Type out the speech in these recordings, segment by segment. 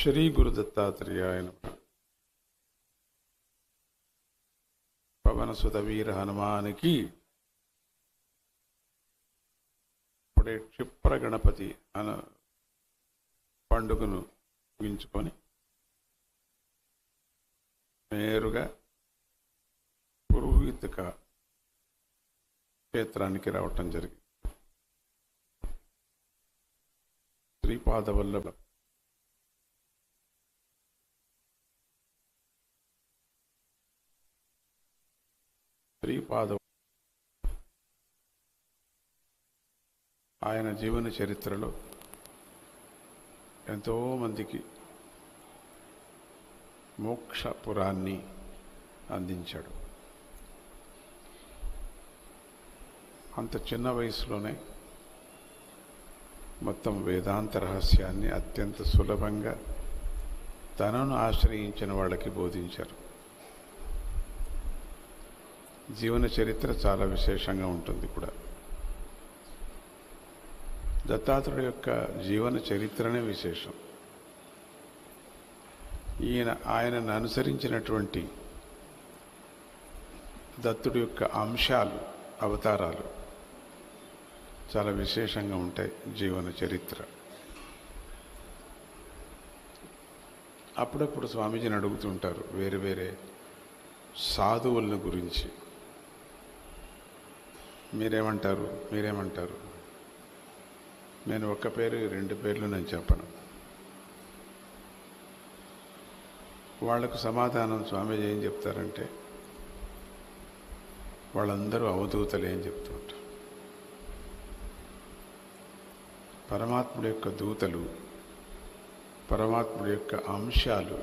శ్రీ గురు దత్తాత్రేయాయ నమః. పవనసుత వీర హనుమానికి ఇప్పుడే క్షిప్ర గణపతి అన పండుగను ముగించుకొని నేరుగా పురోహితిక క్షేత్రానికి రావటం జరిగింది. శ్రీపాదవల్లభ ఆయన జీవన చరిత్రలో ఎంతోమందికి మోక్షపురాన్ని అందించాడు. అంత చిన్న వయసులోనే మొత్తం వేదాంత రహస్యాన్ని అత్యంత సులభంగా తనను ఆశ్రయించిన వాళ్ళకి బోధించారు. జీవన చరిత్ర చాలా విశేషంగా ఉంటుంది కూడా. దత్తాత్రేయుడు యొక్క జీవన చరిత్రనే విశేషం. ఆయనను అనుసరించినటువంటి దత్తుడి యొక్క అంశాలు, అవతారాలు చాలా విశేషంగా ఉంటాయి. జీవన చరిత్ర అప్పుడప్పుడు స్వామీజీని అడుగుతుంటారు వేరే వేరే సాధువులను గురించి. మీరేమంటారు? నేను ఒక్క పేరు, రెండు పేర్లు నేను చెప్పను. వాళ్లకు సమాధానం స్వామీజీ ఏం చెప్తారంటే, వాళ్ళందరూ అవధూతలే అని చెప్తూ ఉంటారు. పరమాత్ముడి యొక్క దూతలు, పరమాత్ముడి యొక్క అంశాలు,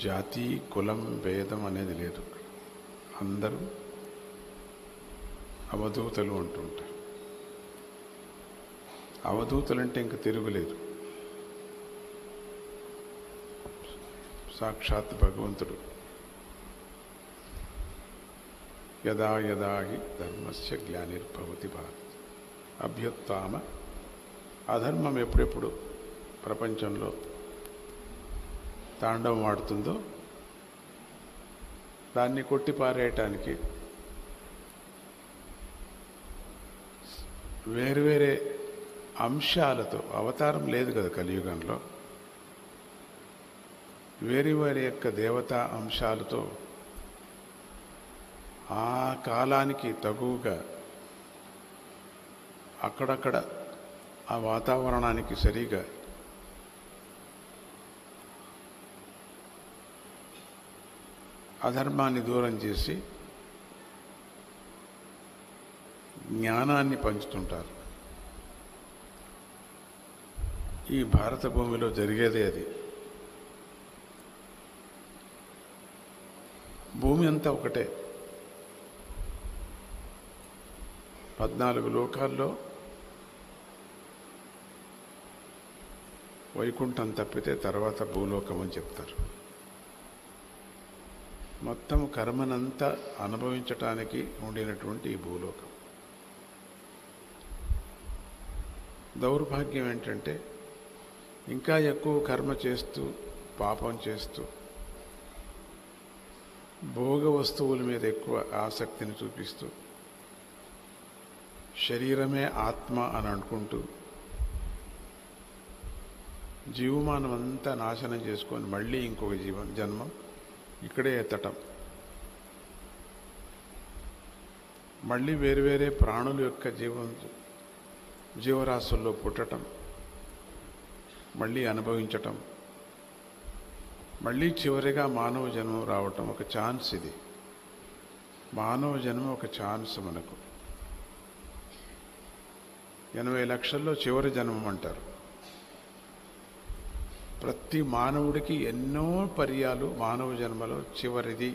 జాతి కులం భేదం అనేది లేదు. అందరూ అవధూతలు అంటుంటారు. అవధూతలంటే ఇంక తిరుగులేదు. సాక్షాత్ భగవంతుడు యదా యదా హి ధర్మస్య గ్లానిర్భవతి భారత్ అభ్యుత్థామ. అధర్మం ఎప్పుడెప్పుడు ప్రపంచంలో తాండవం ఆడుతుందో దాన్ని కొట్టిపారేయటానికి వేరువేరే అంశాలతో, అవతారం లేదు కదా కలియుగంలో, వేరే వారి యొక్క దేవతా అంశాలతో ఆ కాలానికి తగువుగా అక్కడక్కడ ఆ వాతావరణానికి సరిగా అధర్మాన్ని దూరం చేసి జ్ఞానాన్ని పంచుతుంటారు. ఈ భారత భూమిలో జరిగేదే అది. భూమి అంతా ఒకటే. 14 లోకాల్లో వైకుంఠం తప్పితే తర్వాత భూలోకం అని చెప్తారు. మొత్తం కర్మనంతా అనుభవించటానికి ఉండినటువంటి ఈ భూలోకం. దౌర్భాగ్యం ఏంటంటే, ఇంకా ఎక్కువ కర్మ చేస్తూ, పాపం చేస్తూ, భోగ వస్తువుల మీద ఎక్కువ ఆసక్తిని చూపిస్తూ, శరీరమే ఆత్మ అని అనుకుంటూ జీవమానం అంతా నాశనం చేసుకొని మళ్ళీ ఇంకొక జన్మం ఇక్కడే ఎత్తటం, మళ్ళీ వేరు వేరే ప్రాణుల యొక్క జీవరాశుల్లో పుట్టటం, మళ్ళీ అనుభవించటం, మళ్ళీ చివరిగా మానవ జన్మం రావటం ఒక ఛాన్స్. ఇది మానవ జన్మ ఒక ఛాన్స్ మనకు. 80 లక్షల్లో చివరి జన్మం అంటారు. ప్రతి మానవుడికి ఎన్నో పర్యాలు మానవ జన్మలో చివరిది,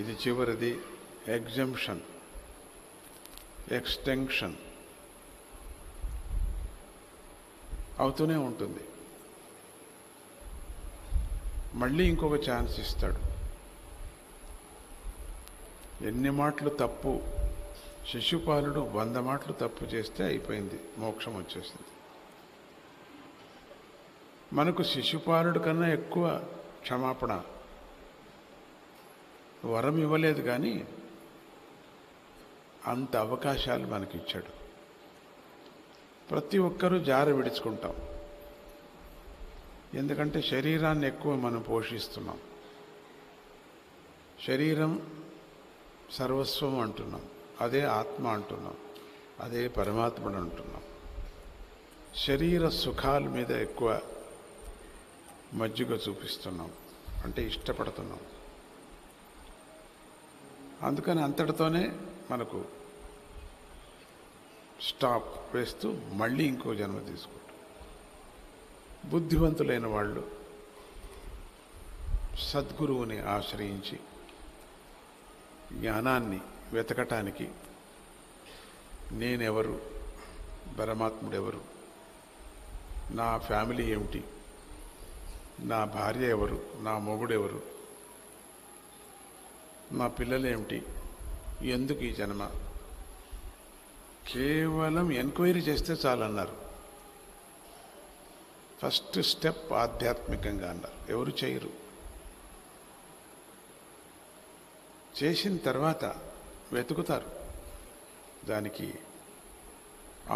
ఇది చివరిది, ఎగ్జంప్షన్, ఎక్స్టెన్షన్ అవుతూనే ఉంటుంది. మళ్ళీ ఇంకొక ఛాన్స్ ఇస్తాడు. ఎన్ని మాటలు తప్పు, శిశుపాలుడు 100 మాటలు తప్పు చేస్తే అయిపోయింది, మోక్షం వచ్చేసింది. మనకు శిశుపాలుడి కన్నా ఎక్కువ క్షమాపణ వరం ఇవ్వలేదు, కానీ అంత అవకాశాలు మనకిచ్చాడు. ప్రతి ఒక్కరూ జార విడుచుకుంటాం, ఎందుకంటే శరీరాన్ని ఎక్కువ మనం పోషిస్తున్నాం. శరీరం సర్వస్వం అంటున్నాం, అదే ఆత్మ అంటున్నాం, అదే పరమాత్ముడు అంటున్నాం. శరీర సుఖాల మీద ఎక్కువ మజ్జిగ చూపిస్తున్నాం, అంటే ఇష్టపడుతున్నాం. అందుకని అంతటితోనే మనకు స్టాప్ వేస్తూ మళ్ళీ ఇంకో జన్మ తీసుకుంటాం. బుద్ధివంతులైన వాళ్ళు సద్గురువుని ఆశ్రయించి జ్ఞానాన్ని వెతకటానికి నేనెవరు, పరమాత్ముడెవరు, నా ఫ్యామిలీ ఏమిటి, నా భార్య ఎవరు, నా మొగుడెవరు, నా పిల్లలేమిటి, ఎందుకు ఈ జన్మ, కేవలం ఎంక్వైరీ చేస్తే చాలన్నారు. ఫస్ట్ స్టెప్ ఆధ్యాత్మికంగా అన్నారు. ఎవరు చేయరు. చేసిన తర్వాత వెతుకుతారు దానికి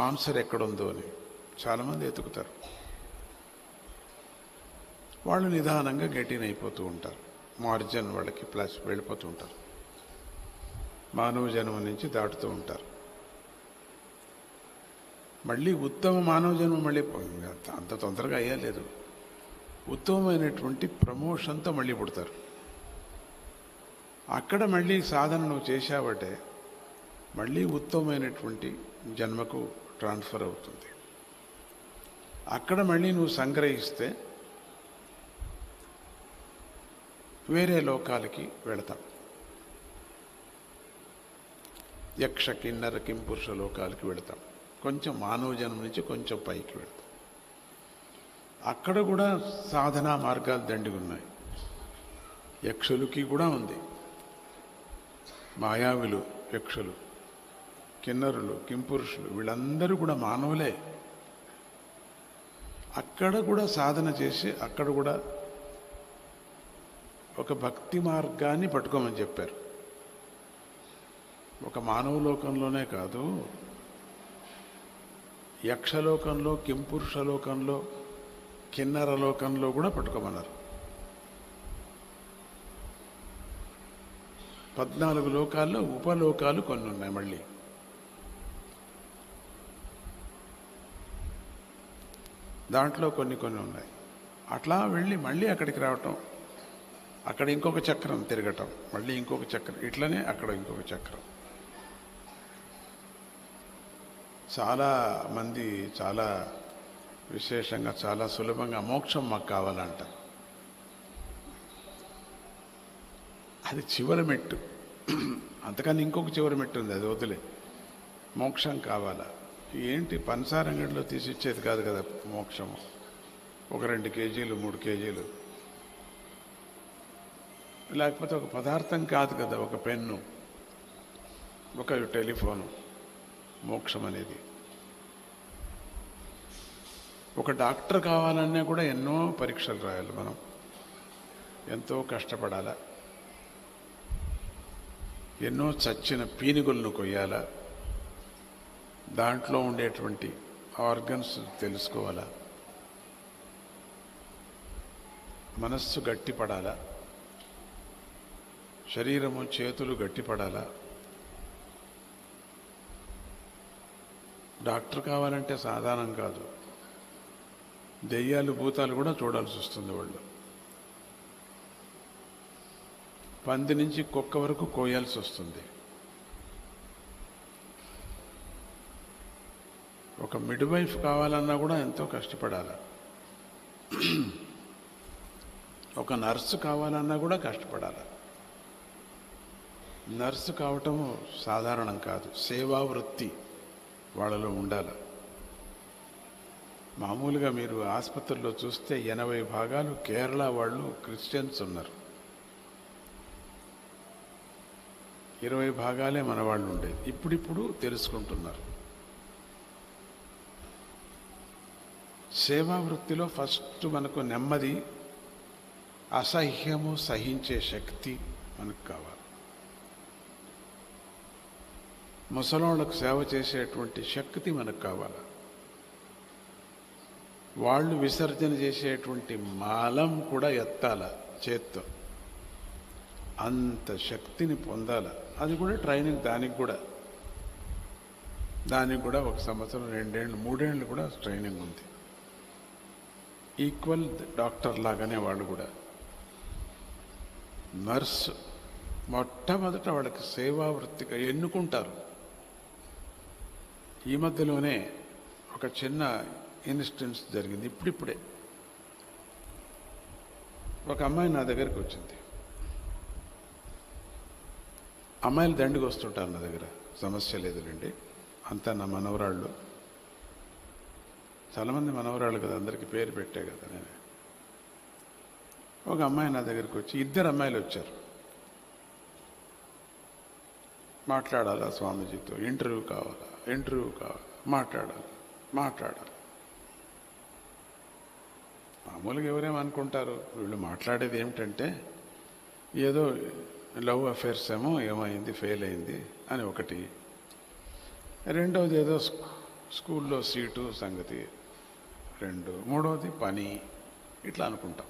ఆన్సర్ ఎక్కడుందో అని. చాలామంది వెతుకుతారు, వాళ్ళు నిదానంగా గెటిన్ అయిపోతూ ఉంటారు. మార్జిన్ వాళ్ళకి ప్లస్ వెళ్ళిపోతూ ఉంటారు, మానవ జన్మ నుంచి దాటుతూ ఉంటారు. మళ్ళీ ఉత్తమ మానవ జన్మ మళ్ళీ అంత తొందరగా అయ్యలేదు. ఉత్తమమైనటువంటి ప్రమోషన్తో మళ్ళీ పుడతారు. అక్కడ మళ్ళీ సాధన నువ్వు చేశావంటే మళ్ళీ ఉత్తమమైనటువంటి జన్మకు ట్రాన్స్ఫర్ అవుతుంది. అక్కడ మళ్ళీ నువ్వు సంగ్రహిస్తే వేరే లోకాలకి వెళతాం. యక్ష కిన్నర కింపురుష లోకాలకి వెళతాం. కొంచెం మానవ జన్మ నుంచి కొంచెం పైకి వెళతాం. అక్కడ కూడా సాధనా మార్గాలు దండిగా ఉన్నాయి. యక్షులకి కూడా ఉంది. మాయావులు యక్షులు, కిన్నరులు, కింపురుషులు వీళ్ళందరూ కూడా మానవులే. అక్కడ కూడా సాధన చేసి అక్కడ కూడా ఒక భక్తి మార్గాన్ని పట్టుకోమని చెప్పారు. ఒక మానవ లోకంలోనే కాదు, యక్షలోకంలో, కింపురుష లోకంలో, కిన్నర లోకంలో కూడా పట్టుకోమన్నారు. 14 లోకాల్లో ఉపలోకాలు కొన్ని ఉన్నాయి. మళ్ళీ దాంట్లో కొన్ని ఉన్నాయి. అట్లా వెళ్ళి మళ్ళీ అక్కడికి రావటం, అక్కడ ఇంకొక చక్రం తిరగటం, మళ్ళీ ఇంకొక చక్రం, ఇట్లనే అక్కడ ఇంకొక చక్రం. చాలా మంది చాలా విశేషంగా చాలా సులభంగా మోక్షం మాకు కావాలంట. అది చివరి మెట్టు. అంతకని ఇంకొక చివరి మెట్టు ఉంది, అది వదిలే. మోక్షం కావాలా ఏంటి? పంచారంగడిలో తీసిచ్చేది కాదు కదా మోక్షము. ఒక 2 కేజీలు 3 కేజీలు, లేకపోతే ఒక పదార్థం కాదు కదా, ఒక పెన్ను, ఒక టెలిఫోను. మోక్షం అనేది ఒక డాక్టర్ కావాలన్నా కూడా ఎన్నో పరీక్షలు రాయాలి. మనం ఎంతో కష్టపడాలా, ఎన్నో చచ్చిన పీనుగులను కొయ్యాలా, దాంట్లో ఉండేటువంటి ఆర్గన్స్ తెలుసుకోవాలా, మనస్సు గట్టిపడాలా, శరీరము చేతులు గట్టిపడాలా. డాక్టర్ కావాలంటే సాధారణం కాదు. దెయ్యాలు భూతాలు కూడా చూడాల్సి వస్తుంది. వాళ్ళు పంది నుంచి కుక్క వరకు కోయాల్సి వస్తుంది. ఒక మిడ్వైఫ్ కావాలన్నా కూడా ఎంతో కష్టపడాలి. ఒక నర్సు కావాలన్నా కూడా కష్టపడాలి. నర్సు కావటము సాధారణం కాదు. సేవా వృత్తి వాళ్ళలో ఉండాలి. మామూలుగా మీరు ఆసుపత్రిలో చూస్తే 80% కేరళ వాళ్ళు క్రిస్టియన్స్ ఉన్నారు. 20% మన వాళ్ళు ఉండేది. ఇప్పుడిప్పుడు తెలుసుకుంటున్నారు. సేవా వృత్తిలో ఫస్ట్ మనకు నెమ్మది, అసహ్యము సహించే శక్తి మనకు కావాలి. ముసలోళ్ళకు సేవ చేసేటువంటి శక్తి మనకు కావాలి. వాళ్ళు విసర్జన చేసేటువంటి మాలం కూడా ఎత్తాల చేత్తో, అంత శక్తిని పొందాల. అది కూడా ట్రైనింగ్. దానికి కూడా 1 సంవత్సరం, 2 ఏళ్ళు, 3 ఏళ్ళు కూడా ట్రైనింగ్ ఉంది. ఈక్వల్ డాక్టర్ లాగానే వాళ్ళు కూడా. నర్సు మొట్టమొదట వాళ్ళకి సేవా వృత్తిగా ఎన్నుకుంటారు. ఈ మధ్యలోనే ఒక చిన్న ఇన్సిడెన్స్ జరిగింది. ఇప్పుడిప్పుడే ఒక అమ్మాయి నా దగ్గరికి వచ్చింది. అమ్మాయిలు దండికి వస్తుంటారు నా దగ్గర, సమస్య లేదులేండి. అంతా నా మనవరాళ్ళు, చాలామంది మనవరాళ్ళు కదా, అందరికీ పేరు పెట్టే కదా నేను. ఒక అమ్మాయి నా దగ్గరికి వచ్చి, 2 అమ్మాయిలు వచ్చారు. మాట్లాడాలా స్వామీజీతో, ఇంటర్వ్యూ కావాలా, మాట్లాడాలి. మామూలుగా ఎవరేమనుకుంటారు, వీళ్ళు మాట్లాడేది ఏమిటంటే ఏదో లవ్ అఫేర్స్ ఏమైంది, ఫెయిల్ అయింది అని ఒకటి, రెండవది ఏదో స్కూల్లో సీటు సంగతి 2, మూడవది పని, ఇట్లా అనుకుంటాం.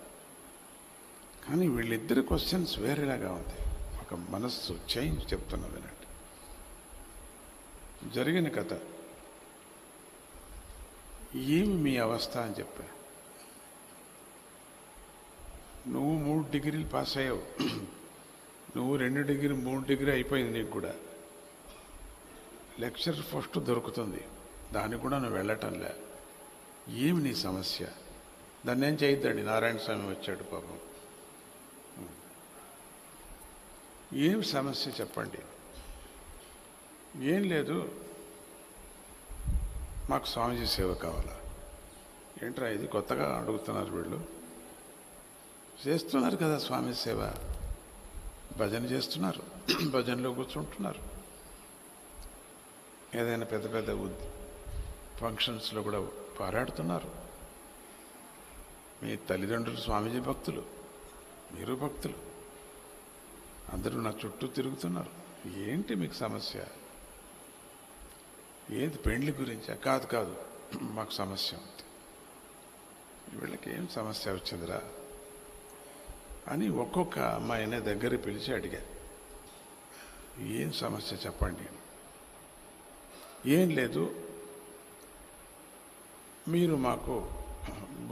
కానీ వీళ్ళిద్దరి క్వశ్చన్స్ వేరేలాగా ఉంది. ఒక మనస్సు చేంజ్ చెప్తున్నా వినండి. జరిగిన కథ. ఏమి మీ అవస్థ అని చెప్పా. నువ్వు 3 డిగ్రీలు పాస్ అయ్యావు, నువ్వు 2 డిగ్రీ 3 డిగ్రీ అయిపోయింది నీకు కూడా. లెక్చర్ ఫస్ట్ దొరుకుతుంది, దానికి కూడా నువ్వు వెళ్ళటంలే. ఏమి నీ సమస్య? దాన్ని ఏం చేయొద్దండి, నారాయణ స్వామి వచ్చాడు పాపం. ఏం సమస్య చెప్పండి. ఏం లేదు, మాకు స్వామీజీ సేవ కావాలా. ఏంట్రా ఇది కొత్తగా అడుగుతున్నారు వీళ్ళు? చేస్తున్నారు కదా స్వామి సేవ, భజన చేస్తున్నారు, భజనలో కూర్చుంటున్నారు. ఏదైనా పెద్ద పెద్ద ఫంక్షన్స్లో కూడా పారాడుతున్నారు. మీ తల్లిదండ్రులు స్వామీజీ భక్తులు, మీరు భక్తులు, అందరూ నా చుట్టూ తిరుగుతున్నారు. ఏంటి మీకు సమస్య? ఏది పెండ్లి గురించా? కాదు, మాకు సమస్య ఉంది. వీళ్ళకి ఏం సమస్య వచ్చిందిరా అని ఒక్కొక్క అమ్మాయినే దగ్గర పిలిచి అడిగా, ఏం సమస్య చెప్పండి. ఏం లేదు, మీరు మాకు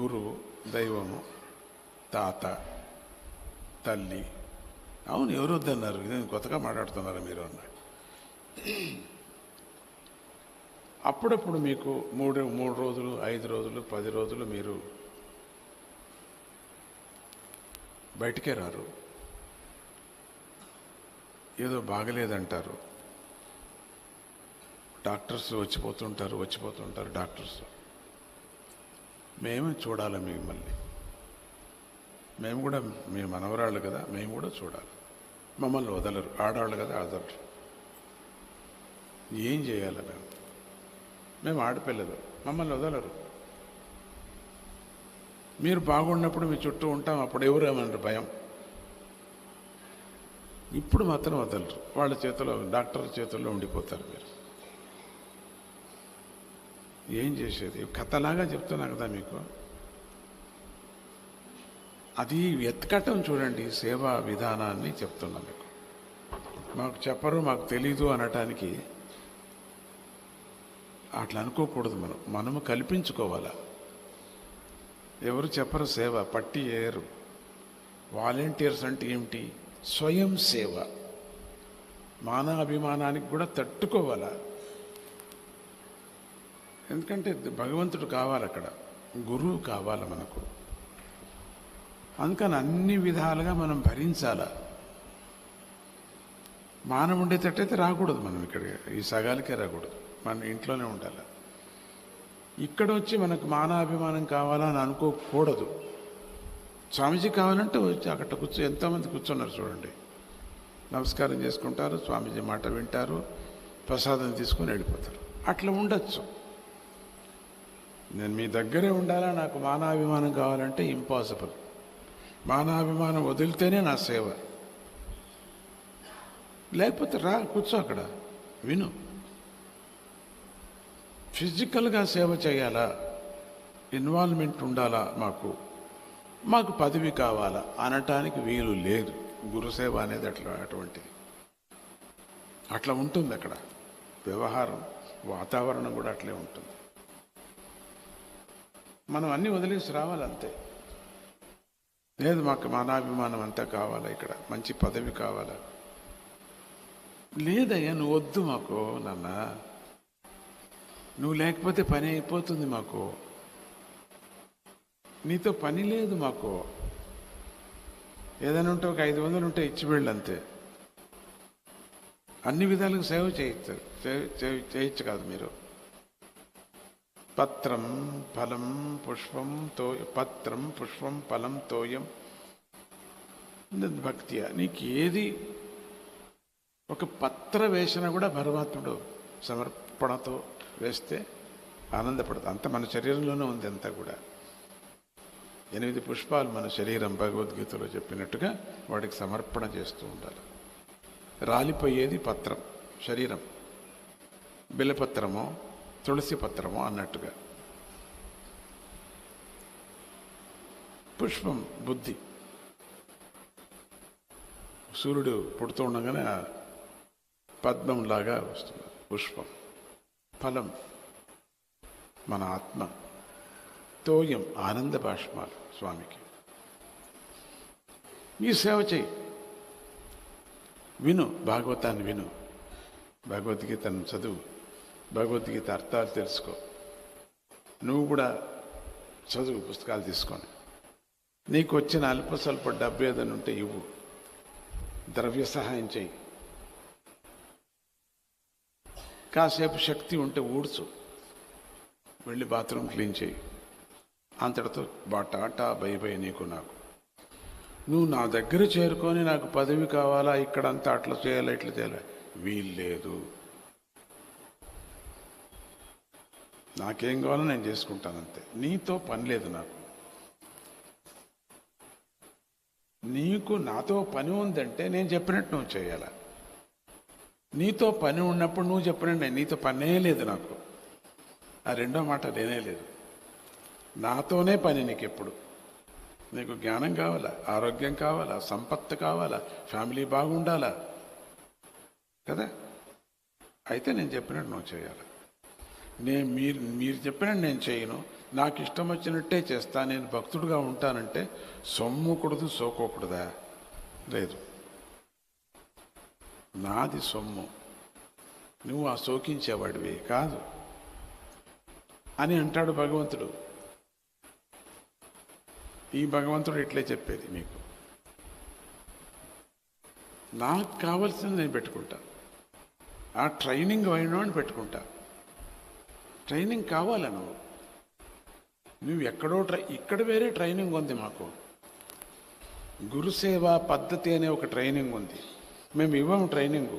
గురువు, దైవము, తాత, తల్లి. అవును, ఎవరు వద్దన్నారు, ఇది కొత్తగా మాట్లాడుతున్నారా మీరు అన్న. అప్పుడప్పుడు మీకు 3 రోజులు, 5 రోజులు, 10 రోజులు మీరు బయటికే రారు, ఏదో బాగలేదంటారు. Doctors వచ్చిపోతుంటారు doctors. మేమే చూడాలి మిమ్మల్ని, మేము కూడా మీ మనవరాళ్ళు కదా, మేము కూడా చూడాలి. మమ్మల్ని వదలరు, ఆడవాళ్ళు కదా, వదలరు. ఏం చేయాలి మేము ఆడపిల్లలు, మమ్మల్ని వదలరు. మీరు బాగున్నప్పుడు మీ చుట్టూ ఉంటాం, అప్పుడు ఎవరు ఏమన్నారు భయం. ఇప్పుడు మాత్రం వదలరు, వాళ్ళ చేతిలో, డాక్టర్ చేతుల్లో ఉండిపోతారు. మీరు ఏం చేసేది? కథలాగా చెప్తున్నా కదా మీకు. అది ఎత్కటం చూడండి, సేవా విధానాన్ని చెప్తున్నా మీకు. మాకు చెప్పరు, మాకు తెలీదు అనటానికి అట్లా అనుకోకూడదు. మనము కల్పించుకోవాలా. ఎవరు చెప్పరు సేవ, పట్టి ఏరు. వాలంటీర్స్ అంటే ఏమిటి? స్వయం సేవ. మానాభిమానానికి కూడా తట్టుకోవాలా. ఎందుకంటే భగవంతుడు కావాలి అక్కడ, గురువు కావాలి మనకు. అందుకని అన్ని విధాలుగా మనం భరించాల. మానం ఉండేటట్టయితే రాకూడదు మనం ఇక్కడ, ఈ సగాలకే రాకూడదు, మన ఇంట్లోనే ఉండాలి. ఇక్కడ వచ్చి మనకు మానాభిమానం కావాలని అనుకోకూడదు. స్వామీజీ కావాలంటే వచ్చి అక్కడ ఎంతోమంది కూర్చున్నారు చూడండి, నమస్కారం చేసుకుంటారు, స్వామీజీ మాట వింటారు, ప్రసాదం తీసుకొని వెళ్ళిపోతారు. అట్లా ఉండొచ్చు. నేను మీ దగ్గరే ఉండాలా, నాకు మానాభిమానం కావాలంటే ఇంపాసిబుల్. మానాభిమానం వదిలితేనే నా సేవ. లేకపోతే రా, కూర్చో అక్కడ, విను. ఫిజికల్గా సేవ చేయాలా, ఇన్వాల్వ్మెంట్ ఉండాలా, మాకు పదవి కావాలా అనటానికి వీలు లేదు. గురుసేవ అనేది అటువంటిది. అట్లా ఉంటుంది అక్కడ వ్యవహారం, వాతావరణం కూడా అట్లే ఉంటుంది. మనం అన్నీ వదిలేసి రావాలంతే. లేదు మాకు మానాభిమానం అంతా కావాలా, ఇక్కడ మంచి పదవి కావాలా. లేదయ్యా, నువ్వు వద్దు మాకు నాన్న, నువ్వు లేకపోతే పని అయిపోతుంది మాకు, నీతో పని లేదు మాకు. ఏదైనా ఉంటే ఒక 500 ఉంటే ఇచ్చి వెళ్ళు అంతే. అన్ని విధాలుగా సేవ చేయొచ్చు కాదు మీరు. పత్రం ఫలం పుష్పం పత్రం పుష్పం ఫలం తోయం భక్తియా. నీకు ఏది ఒక పత్ర వేసినా కూడా పరమాత్ముడు సమర్పణతో వేస్తే ఆనందపడతాం. అంత మన శరీరంలోనే ఉంది. అంతా కూడా 8 పుష్పాలు మన శరీరం, భగవద్గీతలో చెప్పినట్టుగా వాటికి సమర్పణ చేస్తూ ఉండాలి. రాలిపోయేది పత్రం, శరీరం, బిల్లపత్రమో తులసి పత్రమో అన్నట్టుగా. పుష్పం బుద్ధి. సూర్యుడు పుడుతూ ఉండగానే పద్మంలాగా వస్తుంది పుష్పం. ఫలం మన ఆత్మ. తోయం ఆనంద భాష్మాలు స్వామికి. ఈ సేవ చేయి, విను, భాగవతాన్ని విను, భగవద్గీతను చదువు, భగవద్గీత అర్థాలు తెలుసుకో. నువ్వు కూడా చదువు, పుస్తకాలు తీసుకొని. నీకు వచ్చిన అల్ప స్వల్ప డబ్బు ఏదైనా ఉంటే ఇవ్వు, ద్రవ్య సహాయం చేయి. కాసేపు శక్తి ఉంటే ఊడ్చు, వెళ్ళి బాత్రూమ్ క్లీన్ చేయి. అంతటితో టాటా బై బై నీకు నాకు. నువ్వు నా దగ్గర చేరుకొని నాకు పదవి కావాలా, ఇక్కడంతా అట్లా చేయాలా ఇట్లా చేయాలా, వీల్లేదు. నాకేం కావాలో నేను చేసుకుంటానంతే. నీతో పని లేదు నాకు. నీకు నాతో పని ఉందంటే నేను చెప్పినట్టు నువ్వు చేయాల. నీతో పని ఉన్నప్పుడు నువ్వు చెప్పినట్టు నీతో పనే లేదు నాకు. ఆ రెండో మాట లేనే లేదు. నాతోనే పని నీకు ఎప్పుడు. నీకు జ్ఞానం కావాలా, ఆరోగ్యం కావాలా, సంపత్తు కావాలా, ఫ్యామిలీ బాగుండాలా కదా. అయితే నేను చెప్పినట్టు నువ్వు చేయాలి. మీరు చెప్పినట్టు నేను చేయను, నాకు ఇష్టం వచ్చినట్టే చేస్తా, నేను భక్తుడుగా ఉంటానంటే సొమ్ముకూడదు, సోకోకూడదా? లేదు. నాది సొమ్ము, నువ్వు ఆ సోకించేవాడివి కాదు అని అంటాడు భగవంతుడు. ఈ భగవంతుడు ఇట్లే చెప్పేది మీకు. నాకు కావాల్సింది నేను పెట్టుకుంటా, ఆ ట్రైనింగ్ అయినోని పెట్టుకుంటా. ట్రైనింగ్ కావాలా నువ్వు ఎక్కడో ఇక్కడ వేరే ట్రైనింగ్ ఉంది మాకు. గురుసేవా పద్ధతి అనే ఒక ట్రైనింగ్ ఉంది, మేము ఇవ్వము ట్రైనింగు.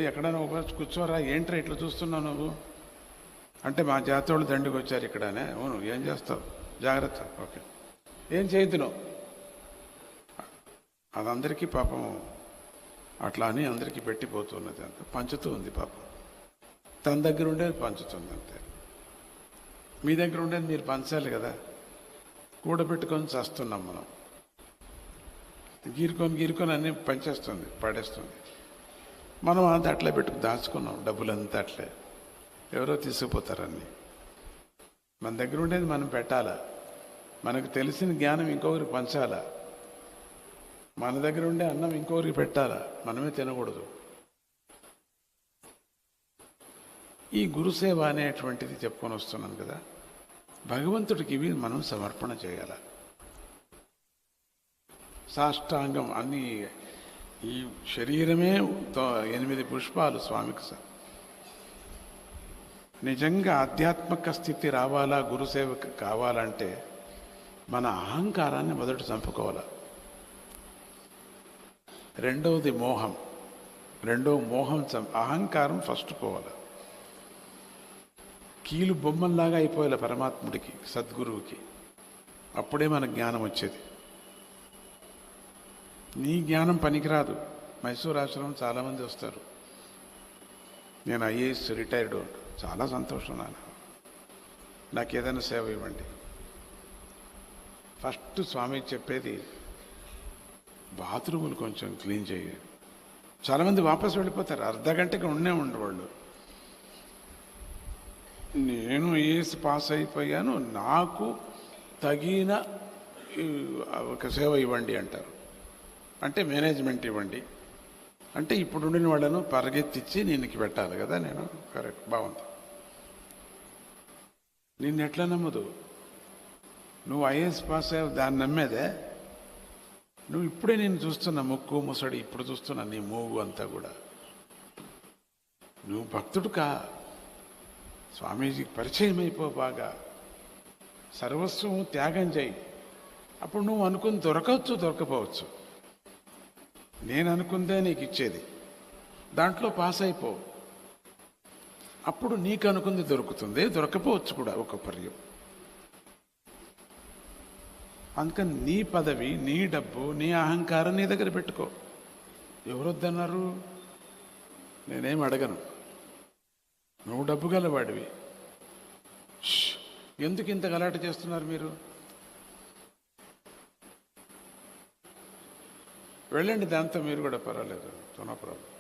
ఎక్కడైనా ఒక కూర్చోరా, ఏంట్రా ఇట్లా చూస్తున్నావు నువ్వు అంటే, మా జాతోళ్ళు దండికి వచ్చారు ఇక్కడనే. అవును, ఏం చేస్తావు, జాగ్రత్త, ఓకే, ఏం చేయద్దు నువ్వు. అదందరికీ పాపం అట్లా అని అందరికీ పెట్టిపోతున్నది, అంత పంచుతూ ఉంది పాపం. తన దగ్గర ఉండేది పంచుతుంది అంతే. మీ దగ్గర ఉండేది మీరు పంచాలి కదా. కూడబెట్టుకొని చేస్తున్నాం మనం. గీరుకొని అన్నీ పంచేస్తుంది, పడేస్తుంది. మనం అంతా అట్లే దాచుకున్నాం, డబ్బులంతా అట్లే. ఎవరో తీసుకుపోతారన్నీ. మన దగ్గర ఉండేది మనం పెట్టాలా. మనకు తెలిసిన జ్ఞానం ఇంకొకరికి పంచాలా. మన దగ్గర ఉండే అన్నం ఇంకొకరికి పెట్టాలా, మనమే తినకూడదు. ఈ గురుసేవ అనేటువంటిది చెప్పుకొని వస్తున్నాను కదా. భగవంతుడికి ఇవి మనం సమర్పణ చేయాల. సాష్టాంగం అన్ని, ఈ శరీరమే 8 పుష్పాలు స్వామికి. నిజంగా ఆధ్యాత్మిక స్థితి రావాలా, గురుసేవకు కావాలంటే మన అహంకారాన్ని మొదట చంపుకోవాలా. రెండవది మోహం. అహంకారం ఫస్ట్ పోవాలి. కీలు బొమ్మల్లాగా అయిపోయాలి పరమాత్ముడికి, సద్గురువుకి. అప్పుడే మనకు జ్ఞానం వచ్చేది. నీ జ్ఞానం పనికిరాదు. మైసూర్ ఆశ్రమం చాలామంది వస్తారు. నేను ఐఏఎస్ రిటైర్డ్, చాలా సంతోషం నాన్న, నాకు ఏదైనా సేవ ఇవ్వండి. ఫస్ట్ స్వామి చెప్పేది బాత్రూములు కొంచెం క్లీన్ చేయాలి. చాలామంది వాపసు వెళ్ళిపోతారు, అర్ధ గంటకి ఉండేవాళ్ళు. నేను ఐఏఎస్ పాస్ అయిపోయాను, నాకు తగిన ఒక సేవ ఇవ్వండి అంటారు. అంటే మేనేజ్మెంట్ ఇవ్వండి అంటే ఇప్పుడు ఉండిన వాళ్ళను పరిగెత్తిచ్చి నేనుకి పెట్టాలి కదా. నేను కరెక్ట్, బాగుంది. నిన్ను ఎట్లా నమ్మదు? నువ్వు ఐఏఎస్ పాస్ అయ్యావు, దాన్ని నమ్మేదే. నువ్వు ఇప్పుడే నేను చూస్తున్నా, ముక్కు ముసడి ఇప్పుడు చూస్తున్నా, నీ మూగు అంతా కూడా. నువ్వు భక్తుడు కా, స్వామీజీకి పరిచయం అయిపో, బాగా సర్వస్వం త్యాగం చేయి. అప్పుడు నువ్వు అనుకుని దొరకవచ్చు, దొరకపోవచ్చు. నేను అనుకుందే నీకు ఇచ్చేది, దాంట్లో పాస్ అయిపో. అప్పుడు నీకు అనుకుంది దొరుకుతుంది, దొరకపోవచ్చు కూడా ఒక పర్యం. అందుకని నీ పదవి, నీ డబ్బు, నీ అహంకారం నీ దగ్గర పెట్టుకో. ఎవరొద్దన్నారు? నేనేం అడగను. నువ్వు డబ్బు గలవాడివి. ఎందుకు ఇంత గలాట చేస్తున్నారు మీరు? వెళ్ళండి, దాంతో మీరు కూడా, పర్వాలేదు, నో ప్రాబ్లం.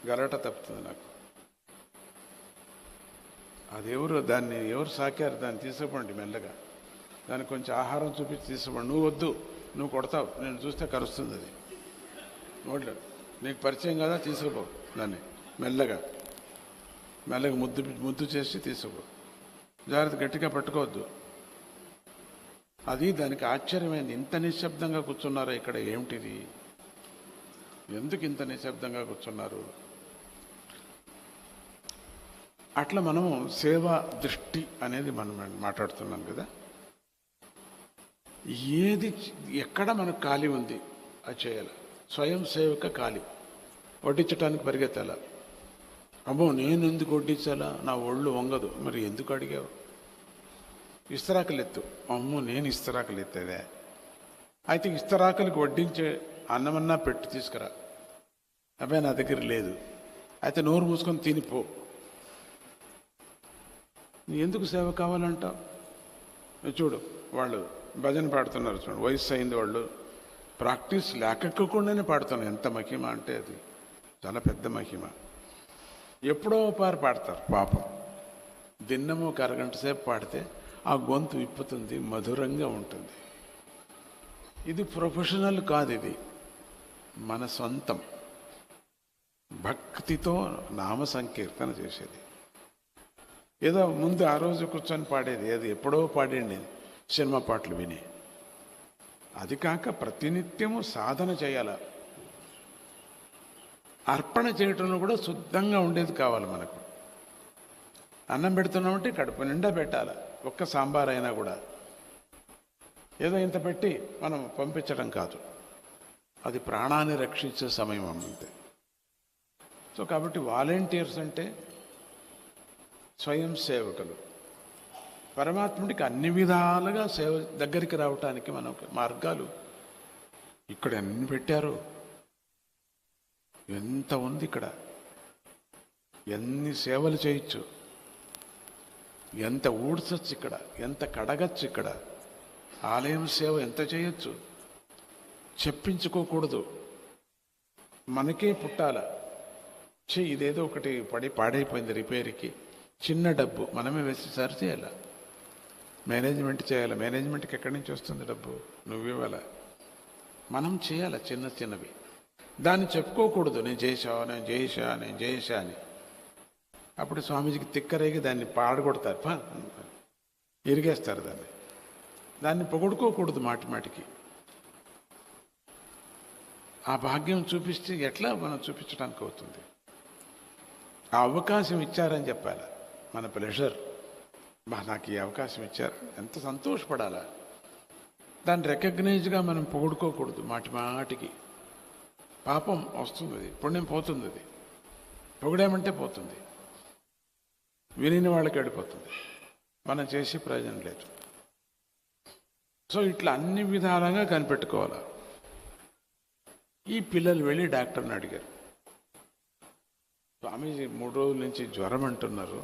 గలాట తప్పుతుంది నాకు. అది దాన్ని ఎవరు సాకారు? దాన్ని తీసుకోండి మెల్లగా, దానికి కొంచెం ఆహారం చూపించి తీసుకోండి. నువ్వు వద్దు, నువ్వు కొడతావు, నేను చూస్తే కరుస్తుంది అది. నోట్లో నీకు పరిచయం కదా, తీసుకుపో దాన్ని మెల్లగా మెల్లగా ముద్దు చేసి తీసుకుపో. జాగ్రత్త, గట్టిగా పట్టుకోవద్దు. అది దానికి ఆశ్చర్యమైంది. ఇంత నిశ్శబ్దంగా కూర్చున్నారా ఇక్కడ? ఏమిటిది? ఎందుకు ఇంత నిశ్శబ్దంగా కూర్చున్నారు? అట్లా మనము సేవా దృష్టి అనేది మనం మాట్లాడుతున్నాం కదా. ఏది ఎక్కడ మనకు ఖాళీ ఉంది అది చేయాలి. స్వయం సేవక ఖాళీ, వడ్డించడానికి పరిగెత్తాల. అమ్మో నేను ఎందుకు వడ్డించాలా, నా ఒళ్ళు వంగదు. మరి ఎందుకు అడిగావు? ఇస్తరాకులు ఎత్తు. అమ్మో నేను ఇస్తరాకులు ఎత్తేదే. అయితే ఇస్తరాకులకు వడ్డించే అన్నమన్నా పెట్టి తీసుకురా. అబ్బాయి నా దగ్గర లేదు. అయితే నోరు మూసుకొని తినిపో. నీ ఎందుకు సేవ కావాలంటావు? చూడు, వాళ్ళు భజన పాడుతున్నారు చూడు, వయసు అయింది, వాళ్ళు ప్రాక్టీస్ లేకపోకుండానే పాడుతున్నారు. ఎంత మహిమ అంటే అది చాలా పెద్ద మహిమ. ఎప్పుడో పారు పాడతారు పాపం. దిన్నము ఒక అరగంట సేపు పాడితే ఆ గొంతు విప్పుతుంది, మధురంగా ఉంటుంది. ఇది ప్రొఫెషనల్ కాదు, ఇది మన సొంతం భక్తితో నామ సంకీర్తన చేసేది. ఏదో ముందు ఆ రోజు కూర్చొని పాడేది, ఏదో ఎప్పుడో పాడండి సినిమా పాటలు విని. అది కాక ప్రతినిత్యము సాధన చేయాల. అర్పణ చేయటంలో కూడా శుద్ధంగా ఉండేది కావాలి మనకు. అన్నం పెడుతున్నామంటే కడుపు నిండా పెట్టాలి. ఒక్క సాంబార్ అయినా కూడా ఏదో ఇంత పెట్టి మనం పంపించడం కాదు. అది ప్రాణాన్ని రక్షించే సమయం అంతే. సో కాబట్టి వాలంటీర్స్ అంటే స్వయం సేవకులు. పరమాత్ముడికి అన్ని విధాలుగా సేవ దగ్గరికి రావటానికి మనకు మార్గాలు ఇక్కడ ఎన్ని పెట్టారు. ఎంత ఉంది ఇక్కడ, ఎన్ని సేవలు చేయొచ్చు, ఎంత ఊడ్చచ్చు ఇక్కడ, ఎంత కడగచ్చు ఇక్కడ. ఆలయం సేవ ఎంత చేయొచ్చు. చెప్పించుకోకూడదు, మనకే పుట్టాల. ఇదేదో ఒకటి పాడైపోయింది రిపేర్కి, చిన్న డబ్బు మనమే వేసి సరి చేయాలి. మేనేజ్మెంట్ చేయాలి. మేనేజ్మెంట్కి ఎక్కడి నుంచి వస్తుంది డబ్బు? నువ్వివ్వాల. మనం చేయాలి చిన్న చిన్నవి. దాన్ని చెప్పుకోకూడదు, నేను చేశా అని. అప్పుడు స్వామీజీకి తిక్కరేగి దాన్ని పాడగొడతారు, ఇరిగేస్తారు దాన్ని పొగడుకోకూడదు మాటికి. ఆ భాగ్యం చూపిస్తే ఎట్లా మనం చూపించడానికి అవుతుంది? ఆ అవకాశం ఇచ్చారని చెప్పాలి. మన ప్లెజర్, నాకు ఈ అవకాశం ఇచ్చారు, ఎంత సంతోషపడాలా. దాన్ని రికగ్నైజ్గా మనం పొగడుకోకూడదు మాటికి. పాపం వస్తుంది, పుణ్యం పోతుంది. అది పొగిడామంటే పోతుంది. విని వాళ్ళకి వెళ్ళిపోతుంది, మనం చేసి ప్రయోజనం లేదు. సో ఇట్లా అన్ని విధాలుగా కనిపెట్టుకోవాలి. ఈ పిల్లలు వెళ్ళి డాక్టర్ని అడిగారు, స్వామీజీ 3 రోజుల నుంచి జ్వరం అంటున్నారు,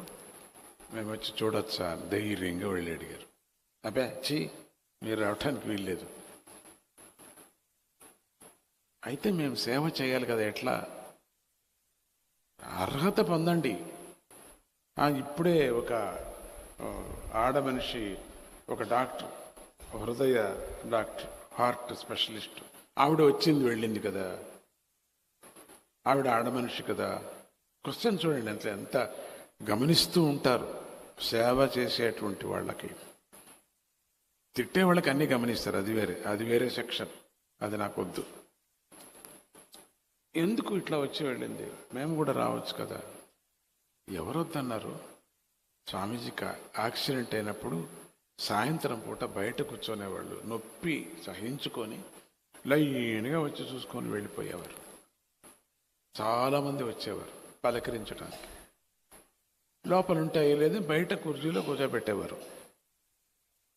మేము వచ్చి చూడొచ్చా? ధైర్యంగా వెళ్ళి అడిగారు. అబ్బే మీరు రావటానికి వీల్లేదు. అయితే మేము సేవ చేయాలి కదా, ఎట్లా? అర్హత పొందండి. ఇప్పుడే ఒక ఆడ మనిషి, ఒక డాక్టర్, హృదయ డాక్టర్, హార్ట్ స్పెషలిస్ట్, ఆవిడ వచ్చింది వెళ్ళింది కదా, ఆవిడ ఆడ మనిషి కదా. క్వశ్చన్ చూడండి, ఎంత గమనిస్తూ ఉంటారు సేవ చేసేటువంటి వాళ్ళకి. తిట్టే వాళ్ళకి అన్నీ గమనిస్తారు, అది వేరే సెక్షన్, అది నాకు వద్దు. ఎందుకు ఇట్లా వచ్చి వెళ్ళింది, మేము కూడా రావచ్చు కదా. ఎవరొద్దన్నారు? స్వామీజీకి యాక్సిడెంట్ అయినప్పుడు సాయంత్రం పూట బయట కూర్చొనేవాళ్ళు, నొప్పి సహించుకొని లైన్గా వచ్చి చూసుకొని వెళ్ళిపోయేవారు. చాలామంది వచ్చేవారు పలకరించడానికి. లోపల ఉంటాయో లేదు, బయట కుర్చీలో కూర్చోబెట్టేవారు.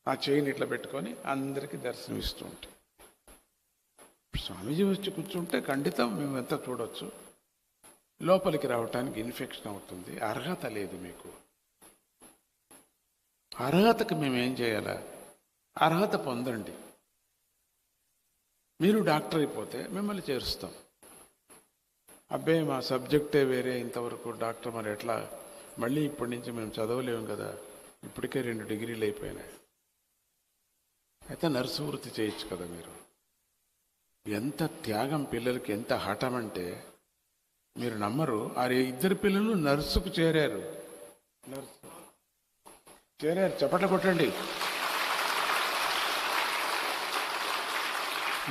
ఆ చైన్ ఇట్లా పెట్టుకొని అందరికీ దర్శనమిస్తూ ఉంటాయి. స్వామీజీ వచ్చి కూర్చుంటే ఖండితం మేము ఎంత చూడవచ్చు. లోపలికి రావటానికి ఇన్ఫెక్షన్ అవుతుంది, అర్హత లేదు మీకు. అర్హతకు మేమేం చేయాలా? అర్హత పొందండి. మీరు డాక్టర్ అయిపోతే మిమ్మల్ని చేరుస్తాం. అబ్బే మా సబ్జెక్టే వేరే, ఇంతవరకు డాక్టర్, మరి ఎట్లా? మళ్ళీ ఇప్పటి నుంచి మేము చదవలేము కదా, ఇప్పటికే 2 డిగ్రీలు అయిపోయినాయి. అయితే నర్సు వృత్తి చేయొచ్చు కదా మీరు. ఎంత త్యాగం పిల్లలకి, ఎంత హఠం అంటే మీరు నమ్మరు. ఆ 2 పిల్లలు నర్సుకు చేరారు. చప్పట్లు కొట్టండి.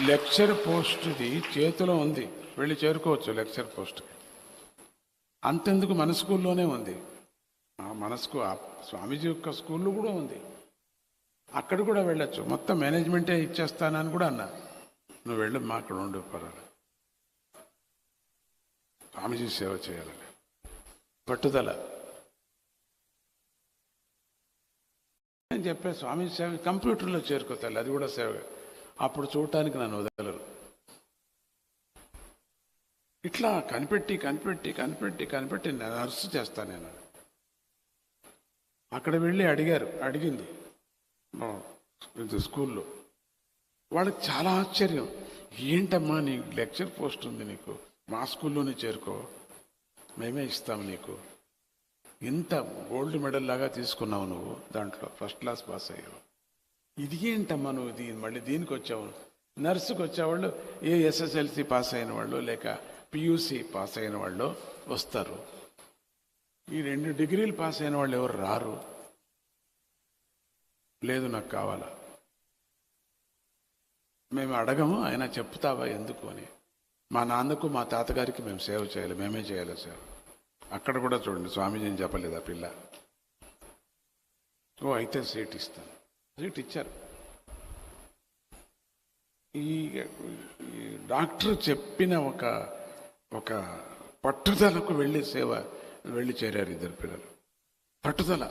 లెక్చర్ పోస్ట్ది చేతిలో ఉంది, వెళ్ళి చేరుకోవచ్చు లెక్చర్ పోస్ట్కి. అంతెందుకు, మన స్కూల్లోనే ఉంది. మన స్వామీజీ యొక్క స్కూల్లో కూడా ఉంది, అక్కడ కూడా వెళ్ళొచ్చు. మొత్తం మేనేజ్మెంటే ఇచ్చేస్తానని కూడా అన్నా. నువ్వు వెళ్ళి మా అక్కడ ఉండు, పర్వాలేదు. స్వామీజీ సేవ చేయాలని పట్టుదల. నేను చెప్పే స్వామీజీ సేవ కంప్యూటర్లో చేరుకోతాలి, అది కూడా సేవ. అప్పుడు చూడటానికి నన్ను వదలరు. ఇట్లా కనిపెట్టి నర్సు చేస్తాను నేను. అక్కడ వెళ్ళి అడిగింది స్కూల్లో. వాళ్ళకి చాలా ఆశ్చర్యం. ఏంటమ్మా నీ లెక్చర్ పోస్ట్ ఉంది, నీకు మా స్కూల్లోనే చేరుకో, మేమే ఇస్తాం నీకు. ఇంత గోల్డ్ మెడల్ లాగా తీసుకున్నావు నువ్వు, దాంట్లో ఫస్ట్ క్లాస్ పాస్ అయ్యావు. ఇది ఏంటమ్మా నువ్వు మళ్ళీ దీనికి వచ్చావు? నర్సుకు వచ్చేవాళ్ళు SSLC పాస్ అయిన వాళ్ళు లేక PUC పాస్ అయిన వాళ్ళు వస్తారు. ఈ 2 డిగ్రీలు పాస్ అయిన వాళ్ళు ఎవరు రారు. లేదు నాకు కావాలా, మేము అడగము, అయినా చెప్తావా ఎందుకు అని. మా నాన్నకు మా తాతగారికి మేము సేవ చేయాలి, మేమే చేయాలి సేవ. అక్కడ కూడా చూడండి, స్వామీజీని చెప్పలేదు ఆ పిల్ల. అయితే సీట్ ఇస్తాను. సీట్ ఇచ్చారు. ఈ డాక్టర్ చెప్పిన ఒక పట్టుదలకు వెళ్ళి చేరారు 2 పిల్లలు. పట్టుదల.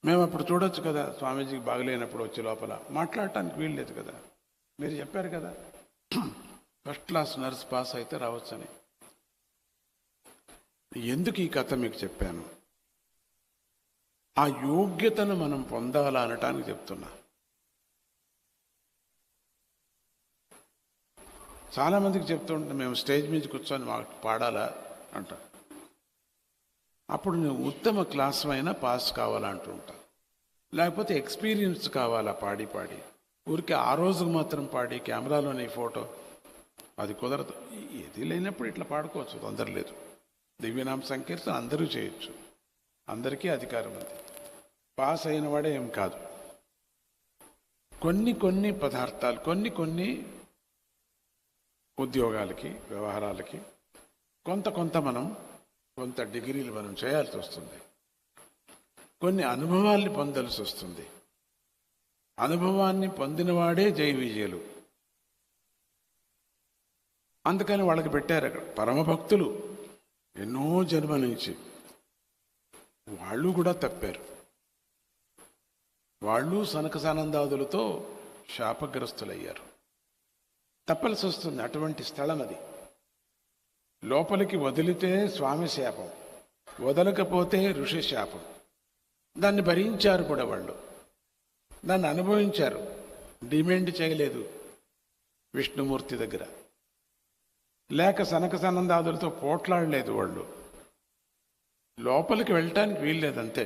మేము అప్పుడు చూడొచ్చు కదా, స్వామీజీకి బాగలేనప్పుడు వచ్చి లోపల మాట్లాడటానికి వీలు లేదు కదా. మీరు చెప్పారు కదా ఫస్ట్ క్లాస్ నర్స్ పాస్ అయితే రావచ్చని. ఎందుకు ఈ కథ మీకు చెప్పాను? ఆ యోగ్యతను మనం పొందాలా అనటానికి చెప్తున్నా. చాలామందికి చెప్తుంటే మేము స్టేజ్ మీద కూర్చొని మాకు పాడాలా అంట. అప్పుడు నువ్వు ఉత్తమ క్లాస్ అయినా పాస్ కావాలంటుంటా, లేకపోతే ఎక్స్పీరియన్స్ కావాలా పాడి ఊరికి ఆ రోజుకు మాత్రం పాడి కెమెరాలోని ఫోటో, అది కుదరదు. ఏది లేనప్పుడు ఇట్లా పాడుకోవచ్చు, తొందర లేదు. దివ్యనామ సంకీర్తన అందరూ చేయొచ్చు, అందరికీ అధికారం ఉంది. పాస్ అయిన వాడే ఏం కాదు. కొన్ని పదార్థాలు, కొన్ని ఉద్యోగాలకి, వ్యవహారాలకి కొంత డిగ్రీలు మనం చేయాల్సి వస్తుంది. కొన్ని అనుభవాల్ని పొందాల్సి వస్తుంది. అనుభవాన్ని పొందినవాడే జయ విజయులు. అందుకని వాళ్ళకి పెట్టారు అక్కడ పరమభక్తులు, ఎన్నో జన్మ నుంచి వాళ్ళు కూడా తప్పారు. వాళ్ళు సనక సనందాదులతో శాపగ్రస్తులయ్యారు. తప్పల్సి వస్తుంది. అటువంటి స్థలం అది. లోపలికి వదిలితే స్వామి శాపం, వదలకపోతే ఋషి శాపం. దాన్ని భరించారు కూడా వాళ్ళు, దాన్ని అనుభవించారు. డిమాండ్ చేయలేదు విష్ణుమూర్తి దగ్గర, లేక సనక సనందాదులతో పోట్లాడలేదు వాళ్ళు. లోపలికి వెళ్ళటానికి వీల్లేదంతే.